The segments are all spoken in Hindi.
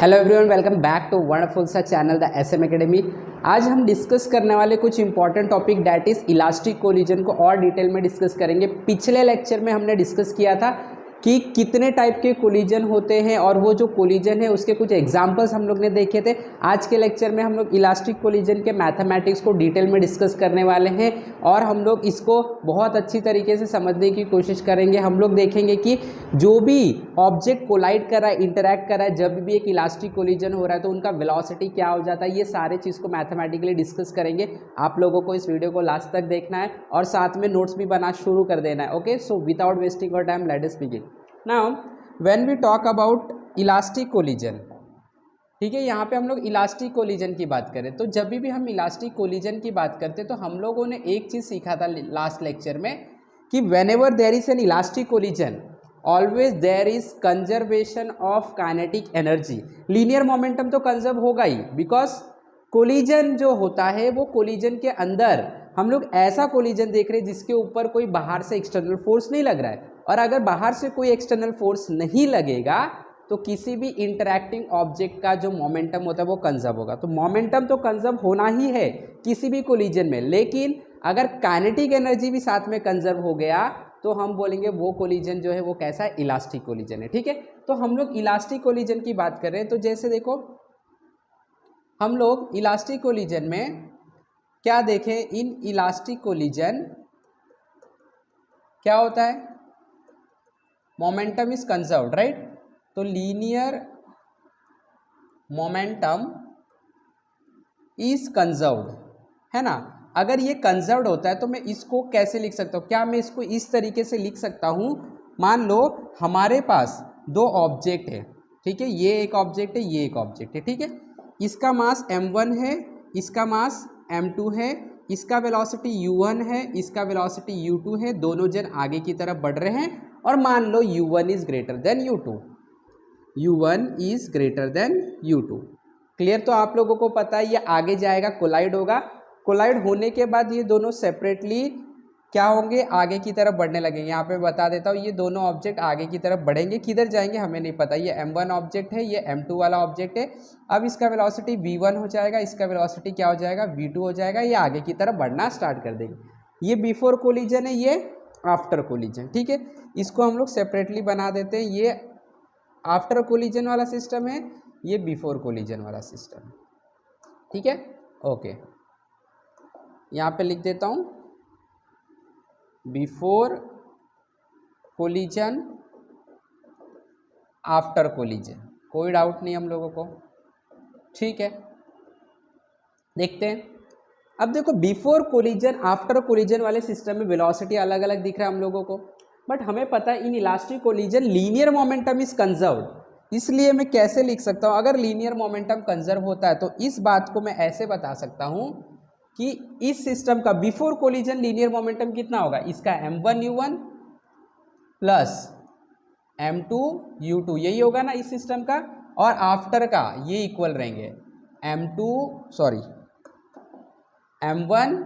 Hello everyone, welcome back to wonderful सा चैनल द एसएम एकेडमी। आज हम डिस्कस करने वाले कुछ important topic that is elastic collision को और डिटेल में डिस्कस करेंगे। पिछले लेक्चर में हमने डिस्कस किया था कि कितने टाइप के कोलिजन होते हैं और वो जो कोलिजन है उसके कुछ एग्जांपल्स हम लोग ने देखे थे। आज के लेक्चर में हम लोग इलास्टिक कोलिजन के मैथमेटिक्स को डिटेल में डिस्कस करने वाले हैं और हम लोग इसको बहुत अच्छी तरीके से समझने की कोशिश करेंगे। हम लोग देखेंगे कि जो भी ऑब्जेक्ट कोलाइड कर रहा है, इंटरैक्ट कर रहा है, जब भी एक इलास्टिक कोलिजन हो रहा है तो उनका वेलोसिटी क्या हो जाता है, ये सारे चीज़ को मैथमेटिकली डिस्कस करेंगे। आप लोगों को इस वीडियो को लास्ट तक देखना है और साथ में नोट्स भी बना शुरू कर देना है। Okay, so without wasting your time let us begin. Now when we talk about elastic collision, ठीक है, यहाँ पे हम लोग इलास्टिक कोलिजन की बात करें तो जब भी हम इलास्टिक कोलिजन की बात करते तो हम लोगों ने एक चीज़ सीखा था लास्ट लेक्चर में कि whenever there is an elastic collision always there is conservation of kinetic energy. Linear momentum तो कंजर्व होगा ही, बिकॉज कोलिजन जो होता है वो कोलिजन के अंदर हम लोग ऐसा कोलिजन देख रहे हैं जिसके ऊपर कोई बाहर से एक्सटर्नल फोर्स नहीं लग रहा है, और अगर बाहर से कोई एक्सटर्नल फोर्स नहीं लगेगा तो किसी भी इंटरैक्टिंग ऑब्जेक्ट का जो मोमेंटम होता है वो कंजर्व होगा। तो मोमेंटम तो कंजर्व होना ही है किसी भी कोलिजन में, लेकिन अगर काइनेटिक एनर्जी भी साथ में कंजर्व हो गया तो हम बोलेंगे वो कोलिजन जो है वो कैसा है, इलास्टिक कोलिजन है। ठीक है, तो हम लोग इलास्टिक कोलिजन की बात कर रहे हैं तो जैसे देखो हम लोग इलास्टिक कोलिजन में क्या देखें, इन इलास्टिक कोलिजन क्या होता है, मोमेंटम इज कंजर्व्ड, राइट। तो लीनियर मोमेंटम इज कंजर्व्ड है ना। अगर ये कंजर्व्ड होता है तो मैं इसको कैसे लिख सकता हूँ, क्या मैं इसको इस तरीके से लिख सकता हूँ, मान लो हमारे पास दो ऑब्जेक्ट है, ठीक है, ये एक ऑब्जेक्ट है, ये एक ऑब्जेक्ट है, ठीक है, इसका मास m1 है, इसका मास m2 है, इसका वेलोसिटी u1 है, इसका वेलोसिटी u2 है, दोनों जन आगे की तरफ बढ़ रहे हैं और मान लो u1 is greater than u2, u1 is greater than u2। Clear, तो आप लोगों को पता है ये आगे जाएगा, कोलाइड होगा, कोलाइड होने के बाद ये दोनों सेपरेटली क्या होंगे, आगे की तरफ बढ़ने लगेंगे। यहाँ पे बता देता हूँ, ये दोनों ऑब्जेक्ट आगे की तरफ बढ़ेंगे, किधर जाएंगे हमें नहीं पता। ये m1 ऑब्जेक्ट है, ये m2 वाला ऑब्जेक्ट है। अब इसका वेलोसिटी v1 हो जाएगा, इसका वेलोसिटी क्या हो जाएगा, v2 हो जाएगा, ये आगे की तरफ बढ़ना स्टार्ट कर देंगे। ये बिफोर कोलिजन है, ये आफ्टर कोलिजन, ठीक है, इसको हम लोग सेपरेटली बना देते हैं। ये आफ्टर कोलिजन वाला सिस्टम है, ये बिफोर कोलिजन वाला सिस्टम है, ठीक है। ओके, यहाँ पे लिख देता हूँ बिफोर कोलिजन, आफ्टर कोलिजन, कोई डाउट नहीं हम लोगों को, ठीक है। देखते हैं, अब देखो बिफोर कोलिजन आफ्टर कोलिजन वाले सिस्टम में वेलोसिटी अलग अलग दिख रहा है हम लोगों को, बट हमें पता है इन elastic collision linear momentum is conserved. इसलिए मैं कैसे लिख सकता हूँ, अगर लीनियर मोमेंटम कंजर्व होता है तो इस बात को मैं ऐसे बता सकता हूँ कि इस सिस्टम का बिफोर कोलिजन लीनियर मोमेंटम कितना होगा, इसका m1 u1 plus m2 u2, यही होगा ना इस सिस्टम का, और आफ्टर का ये इक्वल रहेंगे m1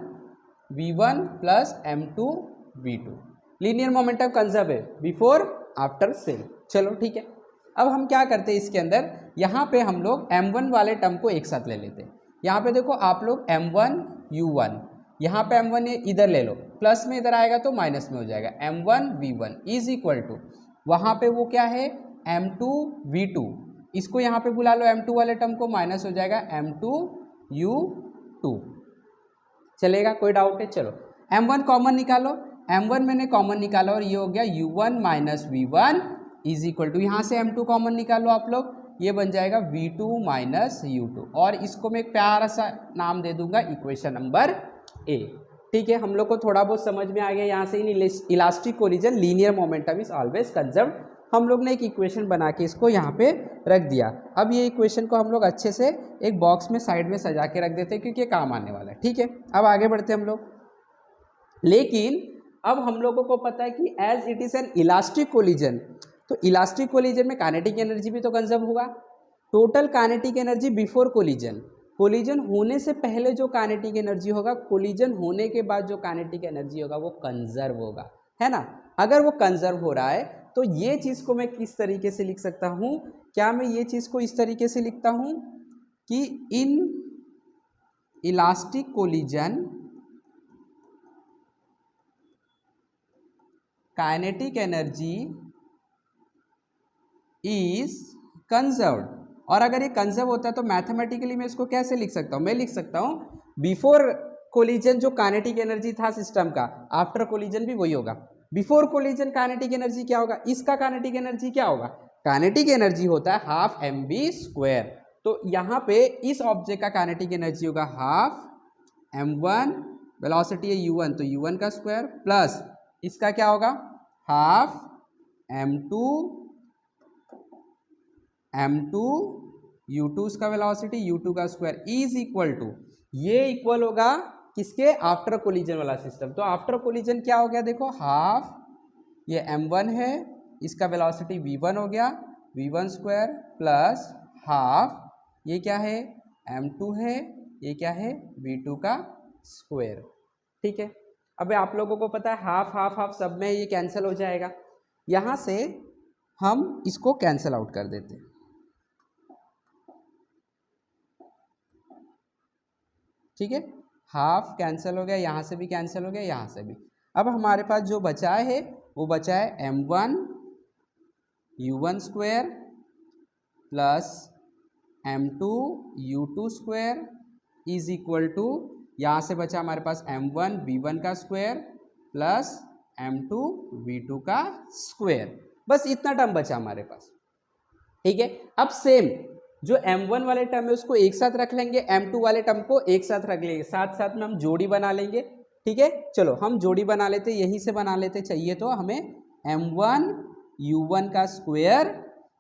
v1 plus m2 v2। Linear momentum conserve है बिफोर आफ्टर सेम। चलो ठीक है, अब हम क्या करते हैं इसके अंदर, यहाँ पे हम लोग m1 वाले टर्म को एक साथ ले लेते हैं। यहाँ पे देखो आप लोग m1 u1, यहाँ पे m1 इधर ले लो, प्लस में इधर आएगा तो माइनस में हो जाएगा, m1 v1 is equal to, वहाँ पे वो क्या है m2 v2, इसको यहाँ पे बुला लो m2 वाले टर्म को, माइनस हो जाएगा m2 u2। चलेगा, कोई डाउट है। चलो m1 कॉमन निकालो, m1 मैंने कॉमन निकाला और ये हो गया u1 minus v1 is equal to, यहाँ से m2 कॉमन निकालो आप लोग, ये बन जाएगा v2 माइनस u2, और इसको मैं एक प्यारा सा नाम दे दूंगा इक्वेशन नंबर a। ठीक है, हम लोग को थोड़ा बहुत समझ में आ गया। यहाँ से इन elastic collision linear momentum is always conserved, हम लोग ने एक इक्वेशन बना के इसको यहाँ पे रख दिया। अब ये इक्वेशन को हम लोग अच्छे से एक बॉक्स में साइड में सजा के रख देते हैं क्योंकि ये काम आने वाला है। ठीक है, अब आगे बढ़ते हम लोग, लेकिन अब हम लोगों को पता है कि as it is an elastic collision, तो इलास्टिक कोलिजन में काइनेटिक एनर्जी भी तो कंजर्व होगा। Total kinetic energy before collision, collision होने से पहले जो काइनेटिक एनर्जी होगा, कोलिजन होने के बाद जो काइनेटिक एनर्जी होगा वो कंजर्व होगा, है ना। अगर वो कंजर्व हो रहा है तो ये चीज़ को मैं किस तरीके से लिख सकता हूँ, क्या मैं ये चीज़ को इस तरीके से लिखता हूँ कि इन elastic collision kinetic energy is conserved. और अगर ये कंजर्व होता है तो मैथमेटिकली मैं इसको कैसे लिख सकता हूँ, मैं लिख सकता हूँ बिफोर कोलिजन जो काइनेटिक एनर्जी था सिस्टम का, आफ्टर कोलिजन भी वही होगा। बिफोर कोलिजन काइनेटिक एनर्जी क्या होगा, इसका काइनेटिक एनर्जी क्या होगा, काइनेटिक एनर्जी होता है हाफ mv²। तो यहाँ पे इस ऑब्जेक्ट का काइनेटिक एनर्जी होगा हाफ m1, वेलोसिटी है u1 तो u1 का स्क्वायर प्लस इसका क्या होगा हाफ m2 u2 इसका वेलोसिटी u2 का स्क्वायर इज इक्वल टू, ये इक्वल होगा किसके, आफ्टर कोलिजन वाला सिस्टम। तो आफ्टर कोलिजन क्या हो गया, देखो हाफ ये m1 है, इसका वेलोसिटी v1 हो गया v1 स्क्वायर प्लस हाफ ये क्या है m2 है, ये क्या है v2 का स्क्वायर। ठीक है, अब आप लोगों को पता है हाफ हाफ हाफ सब में ये कैंसिल हो जाएगा, यहाँ से हम इसको कैंसिल आउट कर देते हैं। ठीक है, हाफ कैंसिल हो गया, यहाँ से भी कैंसिल हो गया, यहाँ से भी। अब हमारे पास जो बचा है वो बचा है m1 u1 square plus m2 u2 square is equal to, यहाँ से बचा हमारे पास m1 v1 का स्क्वायर प्लस m2 v2 का स्क्वायर, बस इतना टर्म बचा हमारे पास। ठीक है, अब सेम जो m1 वाले टर्म है उसको एक साथ रख लेंगे, m2 वाले टर्म को एक साथ रख लेंगे, साथ साथ में हम जोड़ी बना लेंगे। ठीक है, चलो हम जोड़ी बना लेते, यहीं से बना लेते, चाहिए तो हमें m1 u1 का स्क्वायर,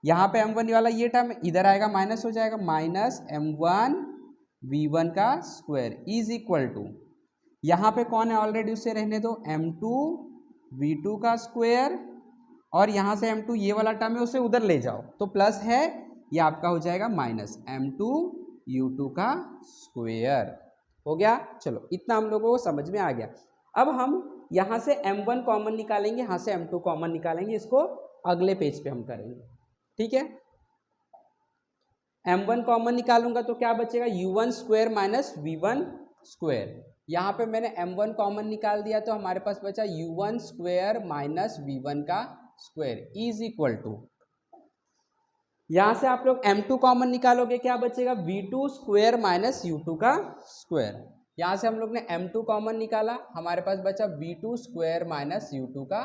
यहाँ पे m1 वाला ये टर्म इधर आएगा माइनस हो जाएगा, माइनस m1 v1 का स्क्वायर इज इक्वल टू, यहाँ पे कौन है ऑलरेडी उसे रहने दो, m2 v2 का स्क्वायर, और यहाँ से m2 ये वाला टर्म है उसे उधर ले जाओ तो प्लस है, ये आपका हो जाएगा माइनस m2 u2 का स्क्वायर हो गया। चलो इतना हम लोगों को समझ में आ गया। अब हम यहाँ से m1 कॉमन निकालेंगे, यहाँ से m2 कॉमन निकालेंगे, इसको अगले पेज पे हम करेंगे। ठीक है, m1 कॉमन निकालूंगा तो क्या बचेगा u1 square minus v1 square, यहाँ पे मैंने m1 कॉमन निकाल दिया तो हमारे पास बचा u1 स्क्वायर माइनस v1 का स्क्वायर इज इक्वल टू, यहां से आप लोग m2 कॉमन निकालोगे, क्या बचेगा v2 स्क्वायर माइनस u2 का स्क्वायर, यहां से हम लोग ने m2 कॉमन निकाला, हमारे पास बचा v2 स्क्वायर माइनस u2 का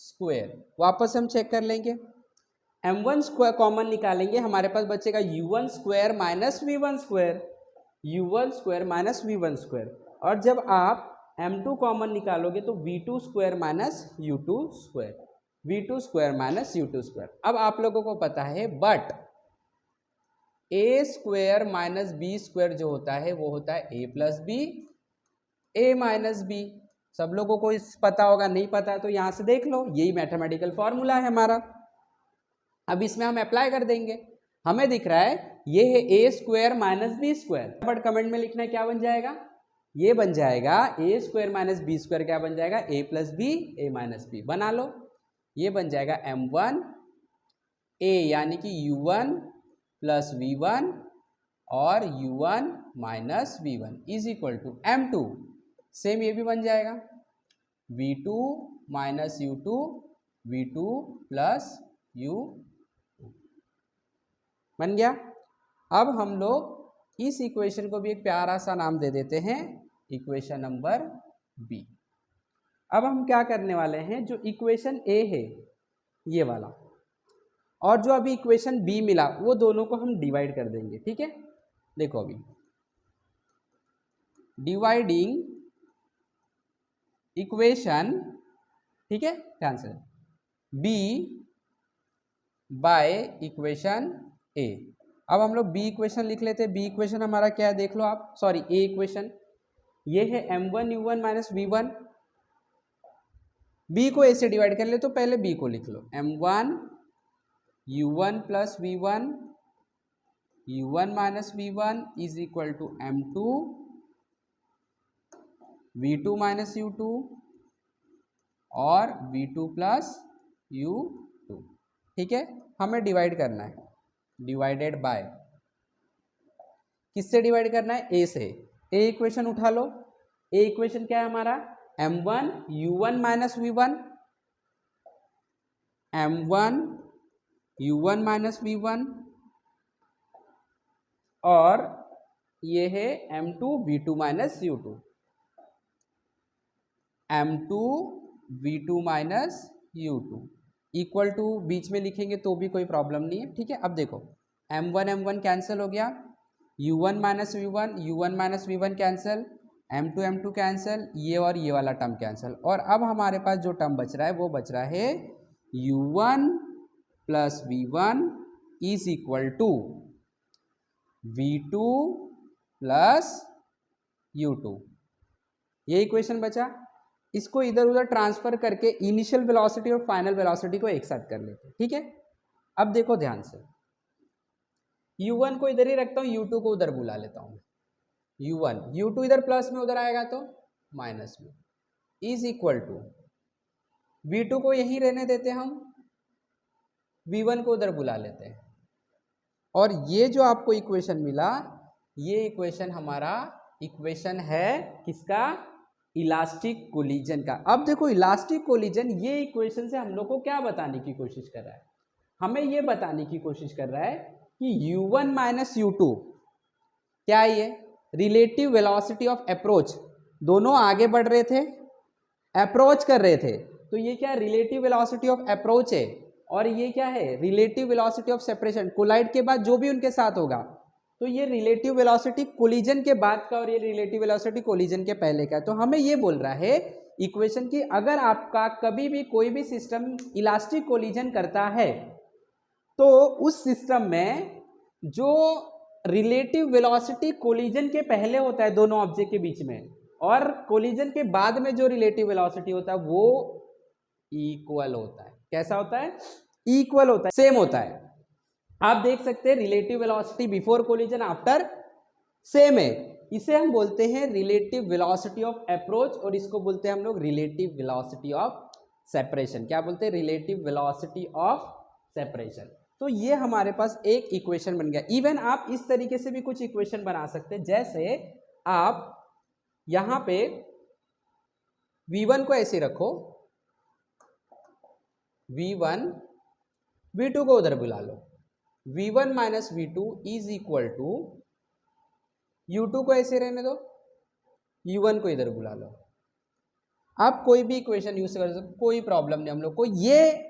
स्क्वायर। वापस हम चेक कर लेंगे, m1 स्क्वायर कॉमन निकालेंगे, हमारे पास बचेगा u1 square minus v1 square, u1 square minus v1 square, और जब आप m2 कॉमन निकालोगे तो v2 square minus u2 square, v2 square minus u2 square. अब आप लोगों को पता है but a square minus B square जो होता है वो होता है a plus B, a minus B, सब लोगों को इस पता होगा, नहीं पता है तो यहाँ से देख लो, यही मैथमेटिकल फॉर्मूला है हमारा। अब इसमें हम अप्लाई कर देंगे, हमें दिख रहा है ये है a square minus B square, but comment में लिखना है क्या बन जाएगा, ये बन जाएगा a square minus B square, क्या बन जाएगा a plus B a minus B, बना लो, ये बन जाएगा m1 a यानी कि u1 प्लस v1 और u1 minus v1 is equal to m2, same ये भी बन जाएगा v2 minus u2 v2 plus u, बन गया। अब हम लोग इस इक्वेशन को भी एक प्यारा सा नाम दे देते हैं, इक्वेशन नंबर बी। अब हम क्या करने वाले हैं, जो इक्वेशन ए है ये वाला और जो अभी इक्वेशन बी मिला वो दोनों को हम डिवाइड कर देंगे। ठीक है, देखो अभी डिवाइडिंग इक्वेशन, ठीक है ध्यान से, बी बाय इक्वेशन ए। अब हम लोग बी इक्वेशन लिख लेते हैं, बी इक्वेशन हमारा क्या है देख लो आप, सॉरी ए इक्वेशन, ये है m1 u1 minus v1, B को ए से डिवाइड कर ले तो पहले बी को लिख लो, m1 u1 plus v1 u1 minus v1 is equal to m2 v2 minus u2 और v2 प्लस u टू। ठीक है, हमें डिवाइड करना है, डिवाइडेड बाय, किससे डिवाइड करना है? ए से। ए इक्वेशन उठा लो। ए इक्वेशन क्या है हमारा? m1 u1 minus v1, m1 u1 minus v1, और ये है m2 v2 minus u2, m2 v2 minus u2 equal to, बीच में लिखेंगे तो भी कोई प्रॉब्लम नहीं है। ठीक है, अब देखो m1 कैंसिल हो गया, u1 minus v1, u1 minus v1 cancel, m2 cancel, ये और ये वाला टर्म कैंसिल, और अब हमारे पास जो टर्म बच रहा है वो बच रहा है u1 plus v1 is equal to v2 plus u2। ये इक्वेशन बचा। इसको इधर उधर ट्रांसफर करके इनिशियल वेलोसिटी और फाइनल वेलोसिटी को एक साथ कर लेते हैं। ठीक है, अब देखो ध्यान से, u1 को इधर ही रखता हूं, u2 को उधर बुला लेता हूं, u1 u2 इधर प्लस में, उधर आएगा तो माइनस में, इज इक्वल टू v2 को यहीं रहने देते हम, v1 को उधर बुला लेते हैं, और ये जो आपको इक्वेशन मिला, ये इक्वेशन हमारा इक्वेशन है किसका? इलास्टिक कोलिजन का। अब देखो इलास्टिक कोलिजन, ये इक्वेशन से हम लोग को क्या बताने की कोशिश कर रहा है? हमें ये बताने की कोशिश कर रहा है कि u1 माइनस u2 क्या है? ये रिलेटिव वेलोसिटी ऑफ अप्रोच, दोनों आगे बढ़ रहे थे, अप्रोच कर रहे थे, तो ये क्या रिलेटिव वेलोसिटी ऑफ अप्रोच है, और ये क्या है? Relative velocity of separation. Collide के बाद जो भी उनके साथ होगा, तो ये रिलेटिव वेलोसिटी कोलिजन के बाद का, और ये रिलेटिव वेलोसिटी कोलिजन के पहले का। तो हमें ये बोल रहा है इक्वेशन की, अगर आपका कभी भी कोई भी सिस्टम इलास्टिक कोलिजन करता है, तो उस सिस्टम में जो रिलेटिव वेलोसिटी कोलिजन के पहले होता है दोनों ऑब्जेक्ट के बीच में, और कोलिजन के बाद में जो रिलेटिव वेलोसिटी होता है, वो इक्वल होता है। कैसा होता है? इक्वल होता है, सेम होता है। आप देख सकते हैं relative velocity before collision, after same है। इसे हम बोलते हैं रिलेटिव वेलोसिटी ऑफ अप्रोच, और इसको बोलते हैं हम लोग रिलेटिव वेलोसिटी ऑफ सेपरेशन। क्या बोलते हैं? Relative velocity of separation. तो ये हमारे पास एक इक्वेशन बन गया। इवन आप इस तरीके से भी कुछ इक्वेशन बना सकते हैं, जैसे आप यहां पे v1 को ऐसे रखो, v1 v2 को उधर बुला लो, v1 minus v2 is equal to, u2 को ऐसे रहने दो, u1 को इधर बुला लो। आप कोई भी इक्वेशन यूज कर सकते, कोई प्रॉब्लम नहीं हम लोग को। ये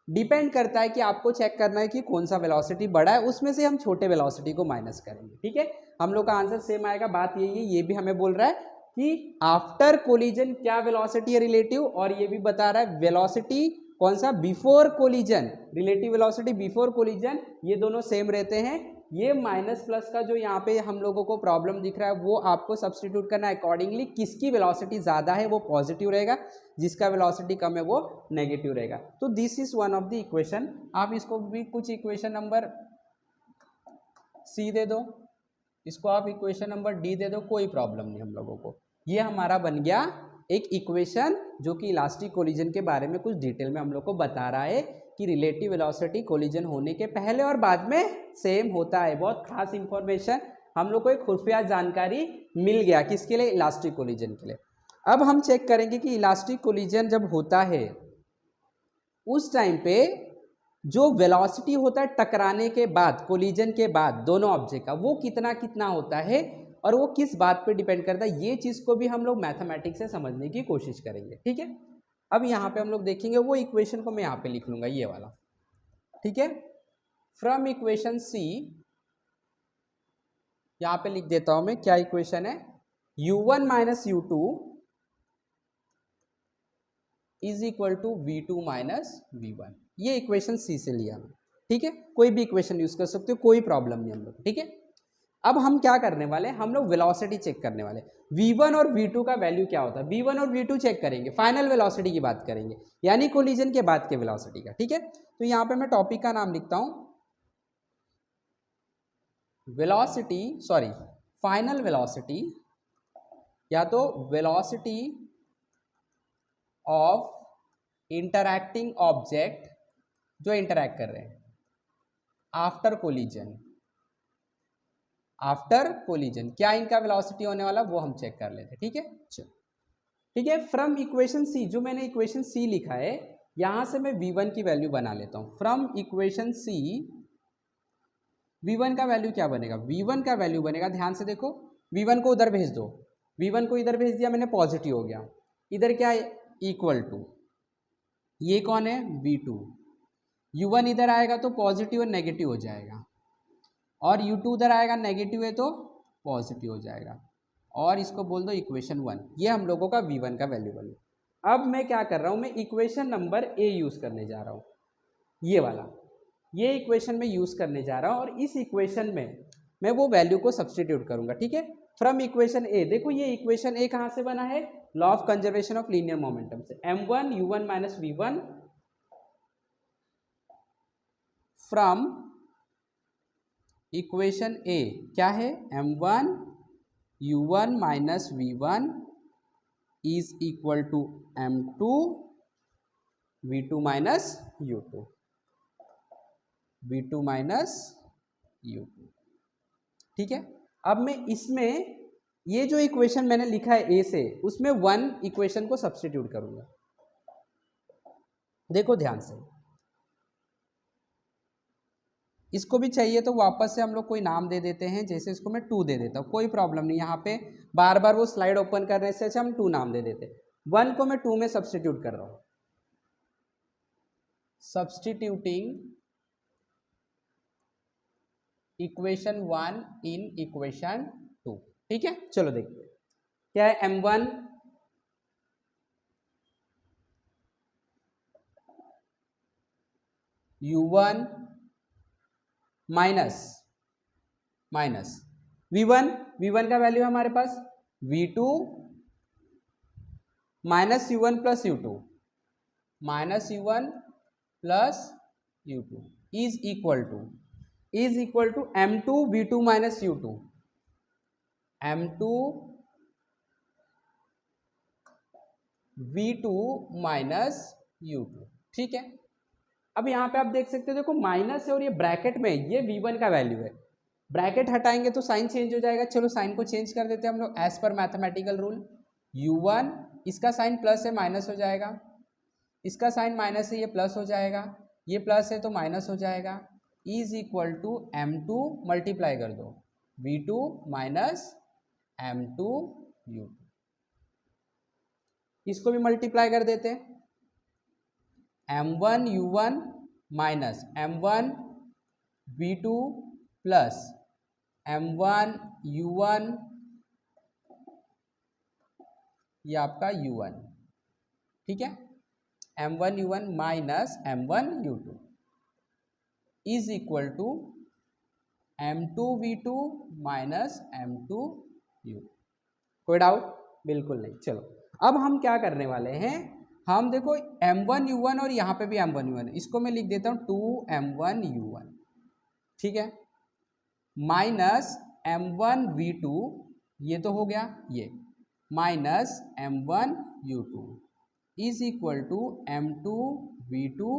डिपेंड करता है कि आपको चेक करना है कि कौन सा वेलोसिटी बड़ा है, उसमें से हम छोटे वेलोसिटी को माइनस करेंगे। ठीक है, हम लोग का आंसर सेम आएगा। बात यही है, ये भी हमें बोल रहा है कि आफ्टर कोलिजन क्या वेलोसिटी है रिलेटिव, और ये भी बता रहा है वेलोसिटी कौन सा? Before collision, relative velocity before collision, ये दोनों सेम रहते हैं। ये माइनस प्लस का जो यहाँ पे हम लोगों को प्रॉब्लम दिख रहा है, वो आपको सब्स्टिट्यूट करना है अकॉर्डिंगली। किसकी वेलोसिटी ज़्यादा है वो पॉजिटिव रहेगा, जिसका वेलोसिटी कम है वो नेगेटिव रहेगा। तो this is one of the equation. आप इसको भी कुछ इक्वेशन नंबर सी दे दो, इसको आप इक्वेशन नंबर डी दे दो, कोई प्रॉब्लम नहीं हम लोगों को। ये हमारा बन गया एक इक्वेशन जो कि इलास्टिक कोलिजन के बारे में कुछ डिटेल में हम लोग को बता रहा है कि रिलेटिव वेलोसिटी कोलिजन होने के पहले और बाद में सेम होता है। बहुत खास इंफॉर्मेशन, हम लोग को एक खुफिया जानकारी मिल गया, किसके लिए? इलास्टिक कोलिजन के लिए। अब हम चेक करेंगे कि इलास्टिक कोलिजन जब होता है उस टाइम पे जो वेलोसिटी होता है टकराने के बाद, कोलिजन के बाद दोनों ऑब्जेक्ट का, वो कितना कितना होता है, और वो किस बात पे डिपेंड करता है, ये चीज़ को भी हम लोग मैथमेटिक्स से समझने की कोशिश करेंगे। ठीक है, अब यहाँ पे हम लोग देखेंगे, वो इक्वेशन को मैं यहाँ पे लिख लूँगा, ये वाला। ठीक है, फ्रॉम इक्वेशन सी, यहाँ पे लिख देता हूँ मैं, क्या इक्वेशन है? u1 minus u2 is equal to v2 minus v1। ये इक्वेशन सी से लिया मैं। ठीक है, कोई भी इक्वेशन यूज कर सकते हो, कोई प्रॉब्लम नहीं हम लोग। ठीक है, अब हम क्या करने वाले? हम लोग वेलोसिटी चेक करने वाले। v1 और v2 का वैल्यू क्या होता है, v1 और v2 चेक करेंगे, फाइनल वेलोसिटी की बात करेंगे, यानी कोलिजन के बाद के वेलोसिटी का। ठीक है, तो यहाँ पे मैं टॉपिक का नाम लिखता हूँ वेलोसिटी, सॉरी फाइनल वेलोसिटी, या तो वेलोसिटी ऑफ इंटरैक्टिंग ऑब्जेक्ट जो इंटरैक्ट कर रहे हैं आफ्टर कोलिजन। आफ्टर कोलिजन क्या इनका वेलोसिटी होने वाला वो हम चेक कर लेते हैं। ठीक है, चलो ठीक है। फ्रॉम इक्वेशन सी, जो मैंने इक्वेशन सी लिखा है यहां से मैं v1 की वैल्यू बना लेता हूं। फ्रॉम इक्वेशन सी v1 का वैल्यू क्या बनेगा? v1 का वैल्यू बनेगा, ध्यान से देखो, v1 को उधर भेज दो, v1 को इधर भेज दिया मैंने, पॉजिटिव हो गया। इधर क्या है? इक्वल टू, ये कौन है? v2। u1 इधर आएगा तो पॉजिटिव और नेगेटिव हो जाएगा, और u2 उधर आएगा, नेगेटिव है तो पॉजिटिव हो जाएगा, और इसको बोल दो इक्वेशन 1। ये हम लोगों का v1 का वैल्यू बन। अब मैं क्या कर रहा हूँ, मैं इक्वेशन नंबर ए यूज़ करने जा रहा हूँ, ये वाला, ये इक्वेशन में यूज़ करने जा रहा हूँ, और इस इक्वेशन में मैं वो वैल्यू को सब्सटीट्यूट करूँगा। ठीक है, फ्रॉम इक्वेशन ए, देखो ये इक्वेशन ए कहाँ से बना है? Law of conservation of linear momentum से। m1 u1 minus v1 from equation ए क्या है? m1 u1 minus v1 is equal to m2 v2 minus u2, v2 minus u2। ठीक है, अब मैं इसमें ये जो इक्वेशन मैंने लिखा है ए से, उसमें 1 इक्वेशन को सब्स्टिट्यूट करूंगा। देखो ध्यान से, इसको भी चाहिए तो वापस से हम लोग कोई नाम दे देते हैं, जैसे इसको मैं 2 दे देता हूँ, कोई प्रॉब्लम नहीं। यहाँ पे बार बार वो स्लाइड ओपन करने से अच्छा हम 2 नाम दे देते हैं। 1 को मैं 2 में सब्स्टिट्यूट कर रहा हूँ, सब्स्टिट्यूटिंग इक्वेशन 1 इन इक्वेशन 2। ठीक है, चलो देखते हैं क्या है। m1 u1 माइनस v1 का वैल्यू है हमारे पास v2 minus u1 plus u2, minus u1 plus u2 is equal to m2 v2 minus u2, m2 v2 minus u2। ठीक है, अब यहाँ पे आप देख सकते हो, देखो माइनस है और ये ब्रैकेट में ये v1 का वैल्यू है, ब्रैकेट हटाएंगे तो साइन चेंज हो जाएगा। चलो साइन को चेंज कर देते हैं हम लोग as per mathematical rule. u1 इसका साइन प्लस है, माइनस हो जाएगा, इसका साइन माइनस है, ये प्लस हो जाएगा, ये प्लस है तो माइनस हो जाएगा, is equal to m2 multiply कर दो v2 माइनस m2 u2, इसको भी मल्टीप्लाई कर देते हैं, m1 u1 minus m1 v2 plus m1 u1, ये आपका u1। ठीक है, m1 u1 minus m1 u2 is equal to m2 v2 minus m2 u2। कोई डाउट? बिल्कुल नहीं। चलो अब हम क्या करने वाले हैं, हम देखो m1 u1 और यहाँ पे भी m1 u1, इसको मैं लिख देता हूँ 2m1 u1। ठीक है, माइनस m1 v2, ये तो हो गया, ये minus m1 u2 is equal to m2 v2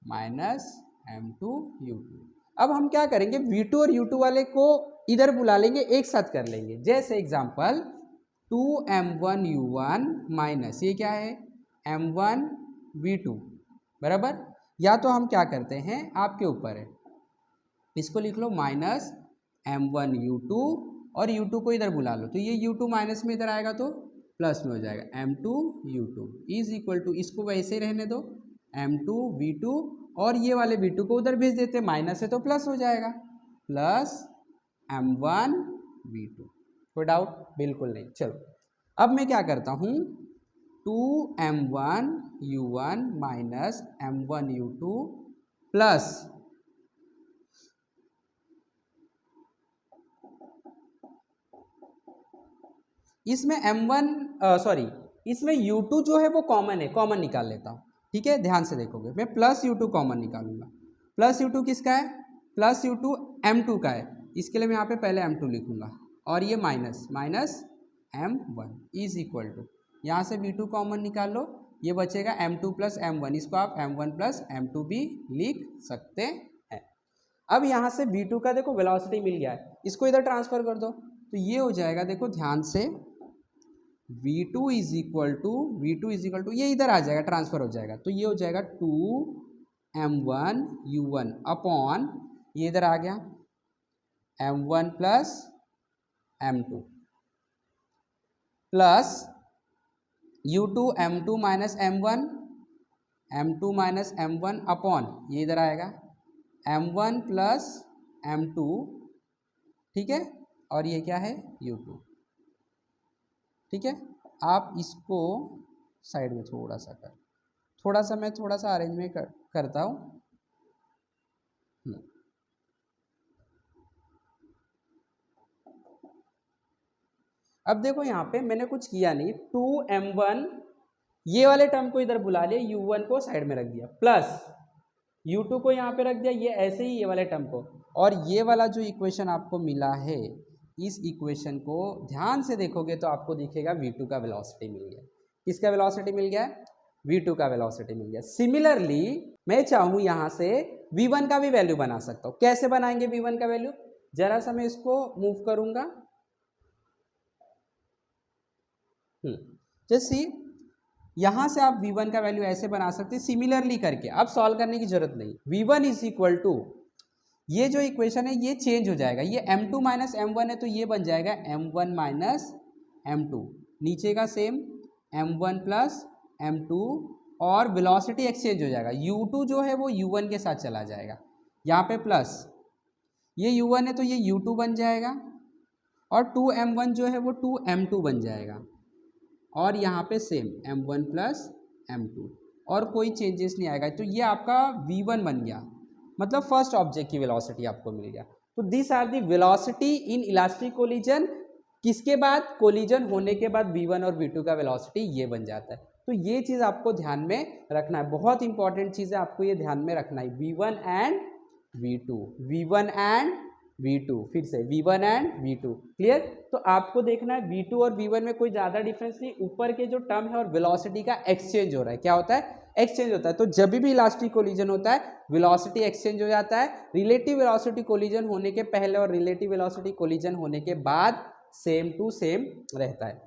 minus m2 u2। अब हम क्या करेंगे, v2 और u2 वाले को इधर बुला लेंगे, एक साथ कर लेंगे। जैसे एग्जांपल 2m1 u1 माइनस ये क्या है m1 v2 बराबर, या तो हम क्या करते हैं, आपके ऊपर है, इसको लिख लो माइनस m1 u2 और u2 को इधर बुला लो, तो ये u2 माइनस में इधर आएगा तो प्लस में हो जाएगा, m2 u2 is equal to, इसको वैसे ही रहने दो m2 v2, और ये वाले v2 को उधर भेज देते, माइनस है तो प्लस हो जाएगा, प्लस m1 v2। कोई डाउट? बिल्कुल नहीं। चलो अब मैं क्या करता हूँ, 2m1 u1 minus m1 u2 plus इसमें इसमें u2 जो है वो कॉमन है, कॉमन निकाल लेता हूँ। ठीक है, ध्यान से देखोगे, मैं प्लस u2 कॉमन निकालूंगा। प्लस u2 किसका है? प्लस u2 m2 का है, इसके लिए मैं यहाँ पे पहले m2 लिखूंगा, और ये minus m1 is equal to, यहाँ से v2 कॉमन निकाल लो, ये बचेगा m2 प्लस m1, इसको आप m1 प्लस m2 भी लिख सकते हैं। अब यहाँ से v2 का देखो वेलोसिटी मिल गया है, इसको इधर ट्रांसफर कर दो तो ये हो जाएगा, देखो ध्यान से, v2 इज इक्वल टू ये इधर आ जाएगा, ट्रांसफर हो जाएगा, तो ये हो जाएगा 2m1 u1 अपॉन ये इधर आ गया m1 plus m2 plus u2 m2 minus m2 minus m1 upon ये इधर आएगा m1 प्लस m2, ठीक है, और ये क्या है u2, ठीक है। आप इसको साइड में थोड़ा सा मैं थोड़ा सा अरेंजमेंट करता हूँ। अब देखो यहाँ पे मैंने कुछ किया नहीं, 2m1 ये वाले टर्म को इधर बुला लिया, u1 को साइड में रख दिया, प्लस u2 को यहाँ पे रख दिया, ये ऐसे ही ये वाले टर्म को, और ये वाला जो इक्वेशन आपको मिला है, इस इक्वेशन को ध्यान से देखोगे तो आपको दिखेगा v2 का वेलोसिटी मिल गया। किसका वेलोसिटी मिल गया? v2 का वेलोसिटी मिल गया। सिमिलरली मैं चाहूँ यहाँ से v1 का भी वैल्यू बना सकता हूँ। कैसे बनाएंगे v1 का वैल्यू? जरा सा मैं इसको मूव करूँगा, जैसे यहाँ से आप v1 का वैल्यू ऐसे बना सकते हैं सिमिलरली करके। अब सॉल्व करने की जरूरत नहीं, v1 इज इक्वल टू, ये जो इक्वेशन है ये चेंज हो जाएगा, ये m2 माइनस m1 है तो ये बन जाएगा m1 माइनस m2, नीचे का सेम m1 प्लस m2, और वेलोसिटी एक्सचेंज हो जाएगा, u2 जो है वो u1 के साथ चला जाएगा, यहाँ पे प्लस ये u1 है तो ये u2 बन जाएगा, और 2m1 जो है वो 2m2 बन जाएगा, और यहाँ पे सेम m1 प्लस m2, और कोई चेंजेस नहीं आएगा। तो ये आपका v1 बन गया, मतलब फर्स्ट ऑब्जेक्ट की वेलोसिटी आपको मिल गया। तो this are the velocity in elastic collision. किसके बाद? कोलिजन होने के बाद v1 और v2 का वेलोसिटी ये बन जाता है। तो ये चीज़ आपको ध्यान में रखना है, बहुत इंपॉर्टेंट चीज़ है, आपको ये ध्यान में रखना है, v1 एंड v2, फिर से v1 एंड v2, क्लियर। तो आपको देखना है v2 और v1 में कोई ज़्यादा डिफरेंस नहीं, ऊपर के जो टर्म है और वेलोसिटी का एक्सचेंज हो रहा है। क्या होता है? एक्सचेंज होता है। तो जब भी इलास्टिक कोलिजन होता है वेलोसिटी एक्सचेंज हो जाता है। रिलेटिव वेलोसिटी कोलिजन होने के पहले और रिलेटिव वेलोसिटी कोलिजन होने के बाद सेम टू सेम रहता है।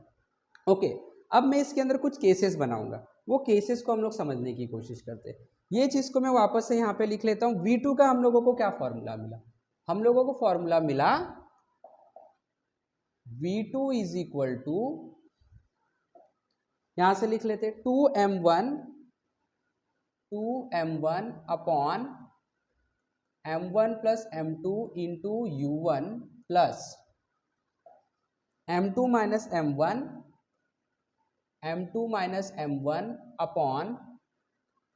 ओके, अब मैं इसके अंदर कुछ केसेस बनाऊंगा, वो केसेस को हम लोग समझने की कोशिश करते हैं। ये चीज़ को मैं वापस से यहाँ पे लिख लेता हूँ। v2 का हम लोगों को क्या फॉर्मूला मिला? हम लोगों को फॉर्मूला मिला v2 इज इक्वल टू, यहां से लिख लेते 2m1 upon m1 plus m2 into u1 plus m2 minus m1 upon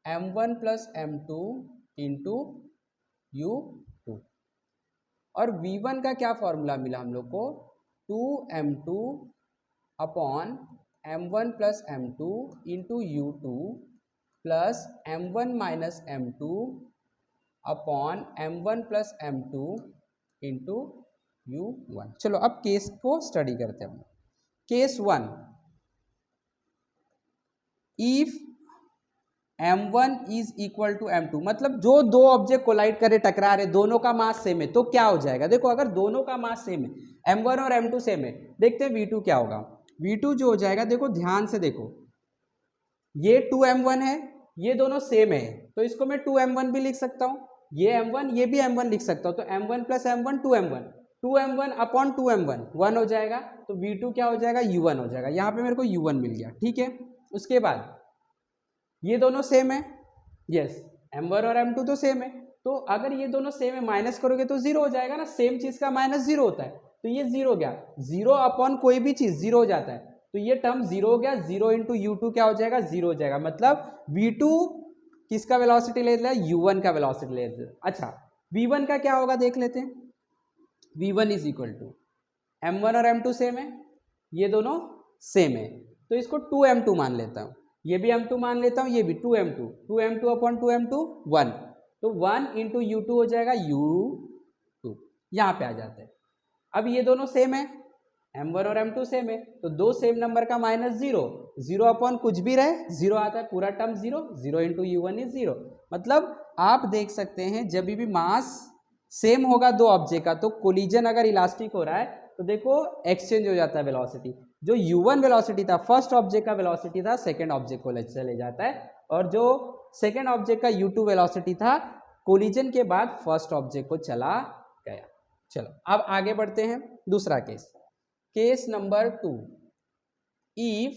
m1 plus m2 into u2। और v1 का क्या फॉर्मूला मिला हम लोग को? 2m2 upon m1 plus m2 into u2 plus m1 minus m2 upon m1 plus m2 into u1। चलो अब केस को स्टडी करते हैं। Case 1, if m1 is equal to m2, मतलब जो दो ऑब्जेक्ट कोलाइड करे, टकरा रहे, दोनों का मास सेम है, तो क्या हो जाएगा? देखो अगर दोनों का मास सेम है, m1 और m2 सेम है, देखते हैं v2 क्या होगा। v2 जो हो जाएगा, देखो ध्यान से देखो, ये 2m1 है, ये दोनों सेम है, तो इसको मैं 2m1 भी लिख सकता हूँ, ये m1 ये भी m1 लिख सकता हूँ, तो m1 plus m1 2m1 upon 2m1 1 हो जाएगा, तो v2 क्या हो जाएगा? u1 हो जाएगा। यहाँ पे मेरे को u1 मिल गया, ठीक है। उसके बाद ये दोनों सेम है, यस, m1 और m2 तो सेम है, तो अगर ये दोनों सेम है माइनस करोगे तो जीरो हो जाएगा ना, सेम चीज का माइनस जीरो होता है, तो ये जीरो हो गया, जीरो अपॉन कोई भी चीज जीरो हो जाता है, तो ये टर्म जीरो हो गया, जीरो इंटू u2 क्या हो जाएगा? जीरो हो जाएगा, मतलब v2 किसका वेलोसिटी ले लिया? u1 का वेलोसिटी ले लिया। अच्छा, v1 का क्या होगा देख लेते हैं। v1 is equal to, m1 और m2 सेम है, ये दोनों सेम है, तो इसको 2m2 मान लेता हूँ, ये भी m2 मान लेता हूँ, ये भी 2m2 अपॉन 2m2 1, तो 1 इंटू u2 हो जाएगा u2, यहाँ पे आ जाते हैं। अब ये दोनों सेम है, m1 और m2 सेम है, तो दो सेम नंबर का माइनस जीरो, जीरो अपॉन कुछ भी रहे जीरो आता है, पूरा term zero, zero into u1 is zero. मतलब आप देख सकते हैं जब भी मास सेम होगा दो ऑब्जेक्ट का, तो कोलिजन अगर इलास्टिक हो रहा है तो देखो एक्सचेंज हो जाता है वेलोसिटी। जो u1 वेलोसिटी था फर्स्ट ऑब्जेक्ट का वेलोसिटी था सेकेंड ऑब्जेक्ट को चले जाता है, और जो सेकेंड ऑब्जेक्ट का u2 वेलोसिटी था कोलिजन के बाद फर्स्ट ऑब्जेक्ट को चला गया। चलो अब आगे बढ़ते हैं, दूसरा case, case number 2, if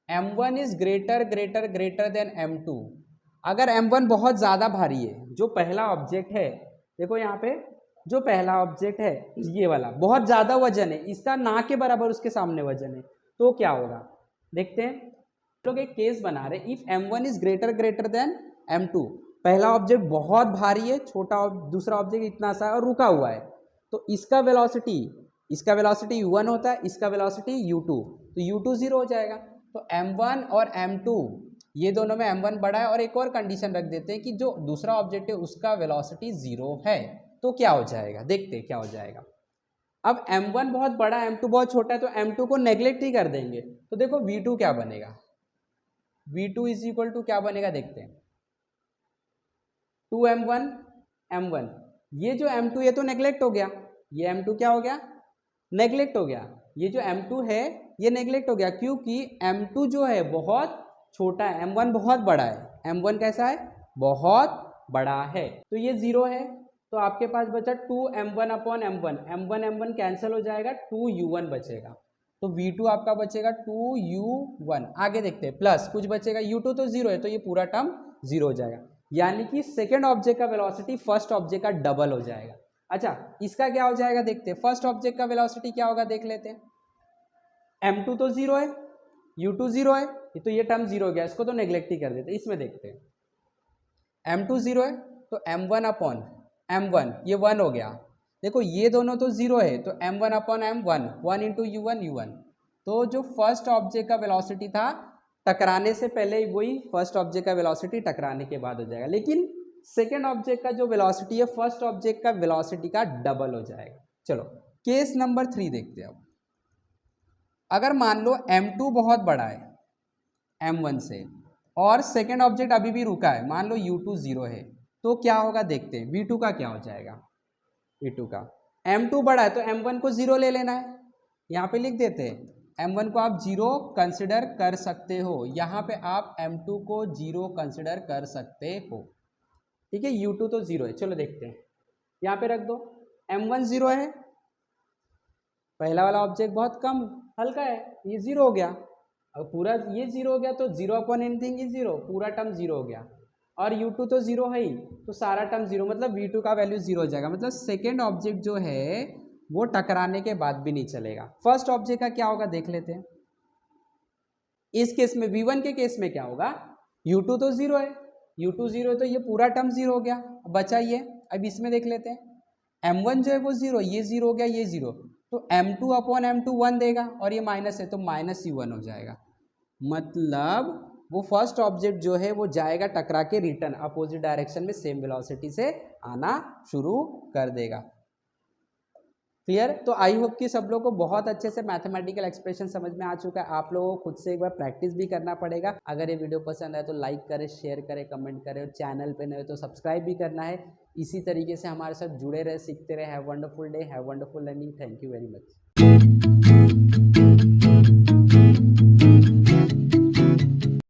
m1 is greater greater greater than m2। अगर m1 बहुत ज्यादा भारी है, जो पहला ऑब्जेक्ट है, देखो यहाँ पे जो पहला ऑब्जेक्ट है ये वाला बहुत ज्यादा वजन है, इसका ना के बराबर उसके सामने वजन है, तो क्या होगा देखते हैं। लोग एक केस बना रहे, if m1 is greater greater than m2, पहला ऑब्जेक्ट बहुत भारी है, छोटा दूसरा ऑब्जेक्ट इतना सा और रुका हुआ है, तो इसका वेलोसिटी u1 होता है, इसका वेलोसिटी u2, तो u2 जीरो हो जाएगा। तो m1 और m2 ये दोनों में m1 बड़ा है, और एक और कंडीशन रख देते हैं कि जो दूसरा ऑब्जेक्ट है उसका वेलोसिटी जीरो है, तो क्या हो जाएगा देखते हैं क्या हो जाएगा। अब m1 बहुत बड़ा है, m2 बहुत छोटा है, तो m2 को नेग्लेक्ट ही कर देंगे, तो देखो v2 क्या बनेगा, v2 इज इक्वल टू क्या बनेगा देखते हैं, 2m1 m1, ये जो m2 ये तो नेग्लेक्ट हो गया, ये m2 क्या हो गया नेग्लेक्ट हो गया, ये जो m2 है ये नेग्लेक्ट हो गया, क्योंकि m2 जो है बहुत छोटा है, m1 बहुत बड़ा है, m1 कैसा है बहुत बड़ा है, तो ये जीरो है, तो आपके पास बचा 2m1 upon m1, m1 cancel हो जाएगा, 2u1 बचेगा, तो v2 आपका बचेगा 2u1। आगे देखते हैं, प्लस कुछ बचेगा, u2 तो जीरो है, तो ये पूरा टर्म जीरो हो जाएगा, यानी कि सेकेंड ऑब्जेक्ट का वेलोसिटी फर्स्ट ऑब्जेक्ट का डबल हो जाएगा। अच्छा इसका क्या हो जाएगा देखते हैं, फर्स्ट ऑब्जेक्ट का वेलोसिटी क्या होगा देख लेते हैं, m2 तो जीरो है, u2 जीरो है, तो ये टर्म जीरो हो गया, इसको तो नेग्लेक्ट ही कर देते, इसमें देखते हैं m2 जीरो है, तो m1 अपॉन m1 ये 1 हो गया, देखो ये दोनों तो जीरो है, तो m1 upon m1 1 into u1, तो जो फर्स्ट ऑब्जेक्ट का वेलोसिटी था टकराने से पहले वही फर्स्ट ऑब्जेक्ट का वेलोसिटी टकराने के बाद हो जाएगा, लेकिन सेकेंड ऑब्जेक्ट का जो वेलोसिटी है फर्स्ट ऑब्जेक्ट का वेलोसिटी का डबल हो जाएगा। चलो केस नंबर 3 देखते हैं। अब अगर मान लो m2 बहुत बड़ा है m1 से, और सेकेंड ऑब्जेक्ट अभी भी रुका है, मान लो u2 जीरो है, तो क्या होगा देखते हैं, v2 का क्या हो जाएगा, v2 का m2 बड़ा है तो m1 को जीरो ले लेना है, यहाँ पे लिख देते हैं m1 को आप जीरो कंसिडर कर सकते हो, यहाँ पे आप m2 को जीरो कंसिडर कर सकते हो, ठीक है, u2 तो जीरो है। चलो देखते हैं, यहाँ पे रख दो, m1 जीरो है, पहला वाला ऑब्जेक्ट बहुत कम हल्का है, ये जीरो हो गया, अब पूरा ये जीरो हो गया, तो zero upon anything is zero, पूरा टर्म जीरो हो गया, और u2 तो जीरो है ही, तो सारा टर्म जीरो, मतलब v2 का वैल्यू जीरो हो जाएगा, मतलब सेकेंड ऑब्जेक्ट जो है वो टकराने के बाद भी नहीं चलेगा। फर्स्ट ऑब्जेक्ट का क्या होगा देख लेते हैं, इस केस में v1 के केस में क्या होगा, u2 तो जीरो है, u2 जीरो है, तो ये पूरा टर्म जीरो हो गया, बचा ये, अब इसमें देख लेते हैं m1 जो है वो जीरो, ये जीरो हो गया, ये जीरो, तो m2 अपॉन m2 1 देगा, और ये माइनस है तो माइनस u1 हो जाएगा, मतलब वो फर्स्ट ऑब्जेक्ट जो है वो जाएगा टकरा के रिटर्न अपोजिट डायरेक्शन में सेम वेलोसिटी से आना शुरू कर देगा। क्लियर? तो आई होप कि सब लोगों को बहुत अच्छे से मैथमेटिकल एक्सप्रेशन समझ में आ चुका है। आप लोगों को खुद से एक बार प्रैक्टिस भी करना पड़ेगा। अगर ये वीडियो पसंद आए तो लाइक करें, शेयर करें, कमेंट करें, और चैनल पे नए तो सब्सक्राइब भी करना है। इसी तरीके से हमारे साथ जुड़े रहे, सीखते रहे। Have wonderful day, have wonderful learning. Thank you very much.